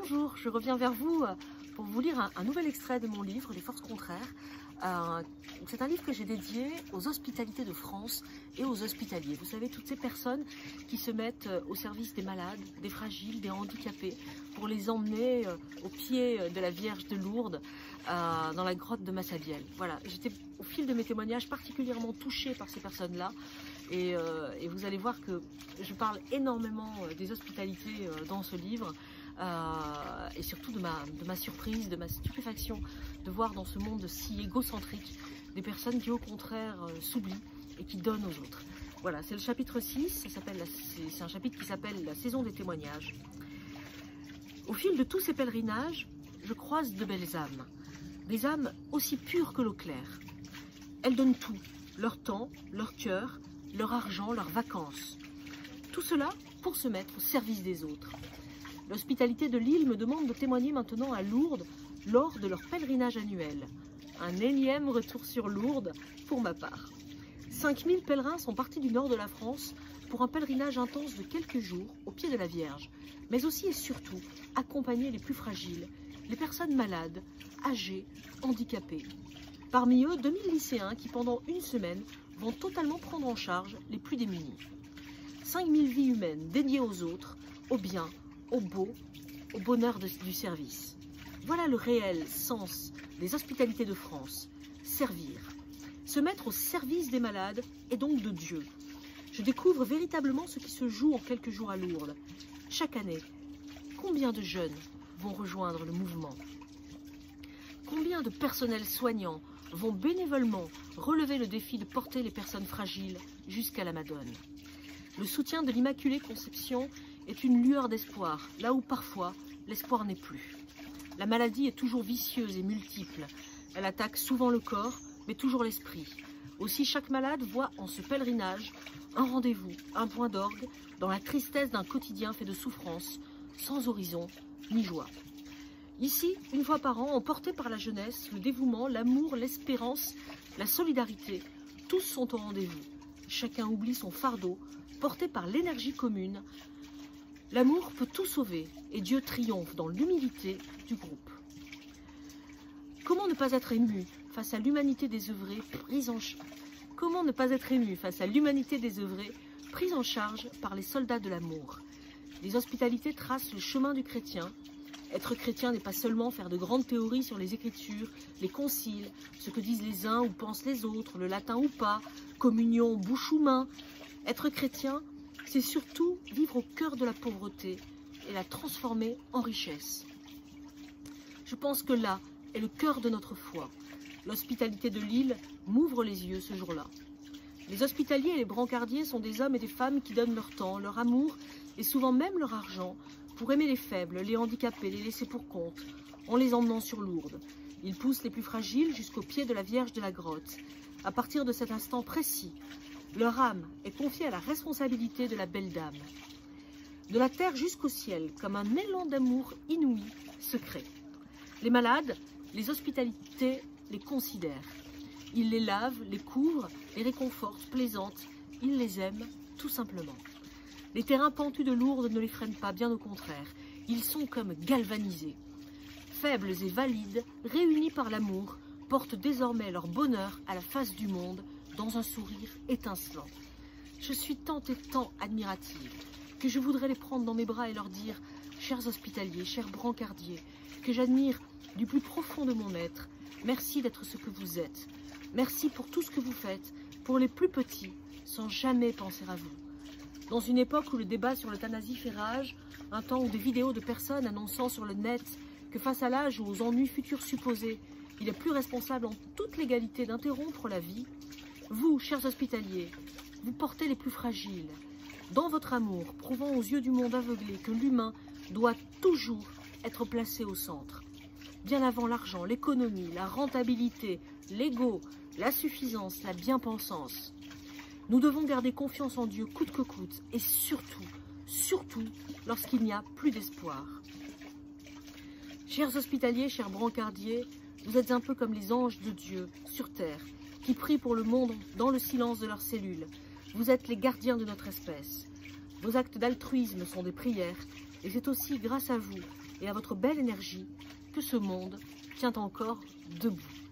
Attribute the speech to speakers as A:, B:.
A: Bonjour, je reviens vers vous pour vous lire un nouvel extrait de mon livre, Les Forces Contraires. C'est un livre que j'ai dédié aux hospitalités de France et aux hospitaliers. Vous savez, toutes ces personnes qui se mettent au service des malades, des fragiles, des handicapés, pour les emmener au pied de la Vierge de Lourdes, dans la grotte de Massabielle. Voilà, j'étais au fil de mes témoignages particulièrement touchée par ces personnes-là. Et vous allez voir que je parle énormément des hospitalités dans ce livre. Et surtout de ma surprise, de ma stupéfaction de voir dans ce monde si égocentrique des personnes qui au contraire s'oublient et qui donnent aux autres. Voilà, c'est le chapitre 6, c'est un chapitre qui s'appelle La saison des témoignages. Au fil de tous ces pèlerinages, je croise de belles âmes, des âmes aussi pures que l'eau claire. Elles donnent tout, leur temps, leur cœur, leur argent, leurs vacances. Tout cela pour se mettre au service des autres. L'hospitalité de Lille me demande de témoigner maintenant à Lourdes lors de leur pèlerinage annuel. Un énième retour sur Lourdes pour ma part. 5000 pèlerins sont partis du nord de la France pour un pèlerinage intense de quelques jours au pied de la Vierge, mais aussi et surtout accompagner les plus fragiles, les personnes malades, âgées, handicapées. Parmi eux, 2000 lycéens qui pendant une semaine vont totalement prendre en charge les plus démunis. 5000 vies humaines dédiées aux autres, au bien, au beau, au bonheur du service. Voilà le réel sens des hospitalités de France. Servir. Se mettre au service des malades et donc de Dieu. Je découvre véritablement ce qui se joue en quelques jours à Lourdes. Chaque année, combien de jeunes vont rejoindre le mouvement? Combien de personnels soignants vont bénévolement relever le défi de porter les personnes fragiles jusqu'à la Madone? Le soutien de l'Immaculée Conception est une lueur d'espoir, là où parfois l'espoir n'est plus. La maladie est toujours vicieuse et multiple. Elle attaque souvent le corps, mais toujours l'esprit. Aussi, chaque malade voit en ce pèlerinage un rendez-vous, un point d'orgue, dans la tristesse d'un quotidien fait de souffrance, sans horizon ni joie. Ici, une fois par an, emportés par la jeunesse, le dévouement, l'amour, l'espérance, la solidarité, tous sont au rendez-vous. Chacun oublie son fardeau, porté par l'énergie commune. L'amour peut tout sauver et Dieu triomphe dans l'humilité du groupe. Comment ne pas être ému face à l'humanité désœuvrée prise en charge par les soldats de l'amour? Les hospitalités tracent le chemin du chrétien. Être chrétien n'est pas seulement faire de grandes théories sur les Écritures, les conciles, ce que disent les uns ou pensent les autres, le latin ou pas, communion, bouche ou main. Être chrétien, c'est surtout vivre au cœur de la pauvreté et la transformer en richesse. Je pense que là est le cœur de notre foi. L'hospitalité de Lille m'ouvre les yeux ce jour-là. Les hospitaliers et les brancardiers sont des hommes et des femmes qui donnent leur temps, leur amour et souvent même leur argent pour aimer les faibles, les handicapés, les laisser pour compte, en les emmenant sur Lourdes. Ils poussent les plus fragiles jusqu'au pied de la Vierge de la Grotte. À partir de cet instant précis, leur âme est confiée à la responsabilité de la belle dame. De la terre jusqu'au ciel, comme un élan d'amour inouï, secret. Les malades, les hospitalités les considèrent. Ils les lavent, les couvrent, les réconfortent, plaisantent. Ils les aiment, tout simplement. Les terrains pentus de Lourdes ne les freinent pas, bien au contraire. Ils sont comme galvanisés. Faibles et valides, réunis par l'amour, portent désormais leur bonheur à la face du monde, dans un sourire étincelant. Je suis tant et tant admirative que je voudrais les prendre dans mes bras et leur dire « Chers hospitaliers, chers brancardiers, que j'admire du plus profond de mon être, merci d'être ce que vous êtes. Merci pour tout ce que vous faites, pour les plus petits, sans jamais penser à vous. » Dans une époque où le débat sur l'euthanasie fait rage, un temps où des vidéos de personnes annonçant sur le net que face à l'âge ou aux ennuis futurs supposés, il est plus responsable en toute légalité d'interrompre la vie, vous, chers hospitaliers, vous portez les plus fragiles. Dans votre amour, prouvant aux yeux du monde aveuglé que l'humain doit toujours être placé au centre. Bien avant l'argent, l'économie, la rentabilité, l'ego, la suffisance, la bien-pensance. Nous devons garder confiance en Dieu coûte que coûte et surtout lorsqu'il n'y a plus d'espoir. Chers hospitaliers, chers brancardiers, vous êtes un peu comme les anges de Dieu sur terre, qui prient pour le monde dans le silence de leurs cellules. Vous êtes les gardiens de notre espèce. Vos actes d'altruisme sont des prières, et c'est aussi grâce à vous et à votre belle énergie que ce monde tient encore debout.